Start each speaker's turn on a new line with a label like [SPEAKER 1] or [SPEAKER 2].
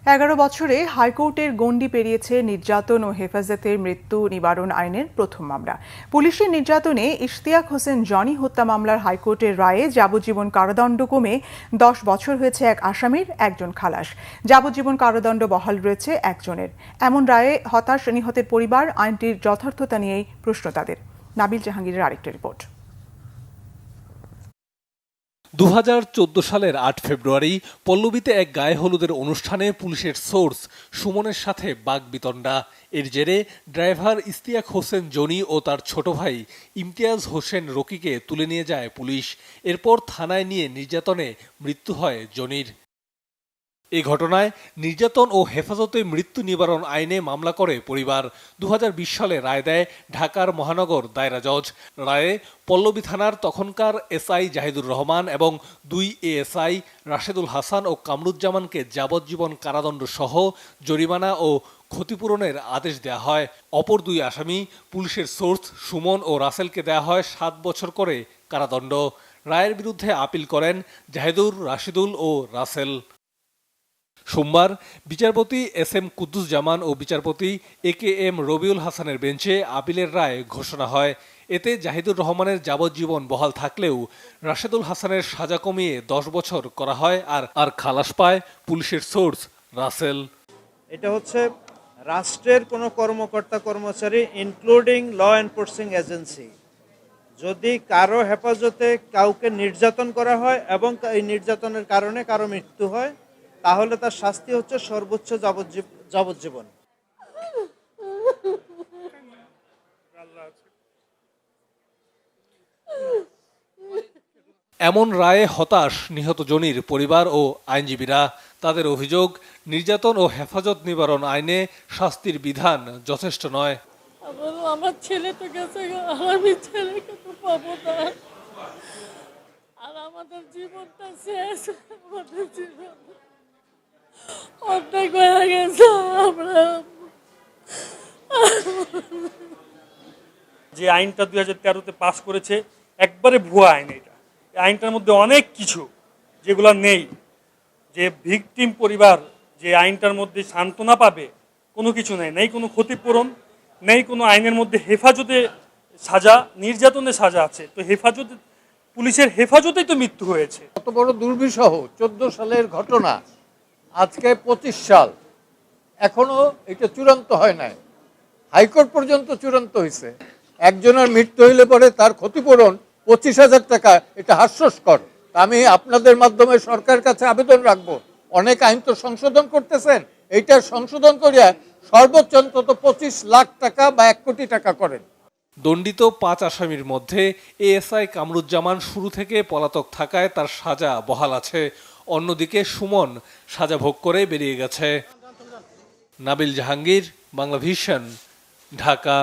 [SPEAKER 1] 11 বছরে হাইকোর্টের গণ্ডি পেরিয়েছে নির্যাতন ও হেফাজতের মৃত্যু নিবারণ আইনের প্রথম মামলা। পুলিশের নির্যাতনে ইশতিয়াক হোসেন জনি হত্যা মামলার হাইকোর্টের রায়ে যাবজ্জীবন কারাদণ্ড কমে 10 বছর হয়েছে এক আসামির, একজন খালাস। যাবজ্জীবন কারাদণ্ড বহাল রয়েছে একজনের। এমন রায়ে হতাশ নিহতের পরিবার, আইনটির যথার্থতা নিয়েই প্রশ্ন তাদের। নাবিল জাহাঙ্গীরের আরেকটা রিপোর্ট।
[SPEAKER 2] 2014 সালের 8 ফেব্রুয়ারি পল্লবীতে এক গায়ে হলুদের অনুষ্ঠানে পুলিশের সোর্স সুমনের সাথে বাগবিতণ্ডা। এর জেরে ড্রাইভার ইশতিয়াক হোসেন জনি ও তার ছোট ভাই ইমতিয়াজ হোসেন রকিকে তুলে নিয়ে যায় পুলিশ। এরপর থানায় নিয়ে নির্যাতনে মৃত্যু হয় জনির। এই ঘটনায় নির্যাতন ও হেফাজতে মৃত্যু নিবারণ আইনে মামলা করে পরিবার। 2020 সালে রায় দেয় ঢাকার মহানগর দায়রা জজ। রায়ে পল্লবী থানার তখনকার এসআই জাহিদুর রহমান এবং 2 এএসআই রাশেদুল হাসান ও কামরুজ্জামানকে যাবজ্জীবন কারাদণ্ড সহ জরিমানা ও ক্ষতিপূরণের আদেশ দেয়া হয়। অপর 2 আসামি পুলিশের সোর্স সুমন ও রাসেলকে দেয়া হয় 7 বছর করে কারাদণ্ড। রায়ের বিরুদ্ধে আপিল করেন জাহিদুর, রাশিদুল ও রাসেল। সোমবার বিচারপতি এস.এম. কুদ্দুস-জামান ও বিচারপতি এ.কে.এম. রবিউল হাসানের বেঞ্চে আপিলের রায় ঘোষণা হয়। এতে জাহিদুর রহমানের যাবজ্জীবন বহাল থাকলেও রাশেদুল হাসানের সাজা কমিয়ে 10 বছর করা হয় আর খালাস পায় পুলিশের সোর্স রাসেল।
[SPEAKER 3] এটা হচ্ছে রাষ্ট্রের কোনো কর্মকর্তা কর্মচারী ইনক্লুডিং ল এনফোর্সিং এজেন্সি যদি কারো হেফাজতে কাউকে নির্যাতন করা হয় এবং এই নির্যাতনের কারণে কারো মৃত্যু হয়, তাহলে তার শাস্তি হচ্ছে সর্বোচ্চ যাবজ্জীবন।
[SPEAKER 2] এমন রায়ে হতাশ নিহত জনির পরিবার ও আইনজীবীরা। তাদের অভিযোগ, নির্যাতন ও হেফাজত নিবারণ আইনে শাস্তির বিধান যথেষ্ট নয়।
[SPEAKER 4] আমার ছেলে তো গেছে, আমি ছেলেকে তো পাবো না, আর আমাদের জীবনটা শেষ। আমাদের জীবন অর্ধেক হয়ে গেছে। আমরা
[SPEAKER 5] যে আইনটা 2013-তে পাস করেছে একবারে ভুয়া আইন। এটা আইনটার মধ্যে অনেক কিছু যেগুলো নেই। যে ভিকটিম পরিবার যে আইনটার মধ্যে সান্ত্বনা পাবে কোনো কিছু নেই, নেই কোনো ক্ষতিপূরণ, নেই কোনো আইনের মধ্যে হেফাজতে সাজা, নির্যাতনের সাজা আছে। তো হেফাজতে পুলিশের হেফাজতেই তো মৃত্যু হয়েছে।
[SPEAKER 6] কত বড় দুর্বিষহ! 14 সালের ঘটনা, আজকে 25 সাল, এখনো এটা চূড়ান্ত হয় নাই। হাইকোর্ট পর্যন্ত চূড়ান্ত হয়েছে। একজনের মৃত্যু হইলে পরে তার ক্ষতিপূরণ 25,000 টাকা, এটা হাস্যস্কর। আমি আপনাদের মাধ্যমে সরকারের কাছে আবেদন রাখবো, অনেক আইন তো সংশোধন করতেছেন, এইটা সংশোধন করিয়া সর্বোচ্চ অন্তত 25 লাখ টাকা বা 1 কোটি টাকা করেন।
[SPEAKER 2] দণ্ডিত 5 আসামির মধ্যে এএসআই কামরুজ্জামান শুরু থেকে পলাতক থাকায় তার সাজা বহাল আছে। অন্যদিকে সুমন সাজা ভোগ করে বেরিয়ে গেছে। নাবিল জাহাঙ্গীর, বাংলা ভিশন, ঢাকা।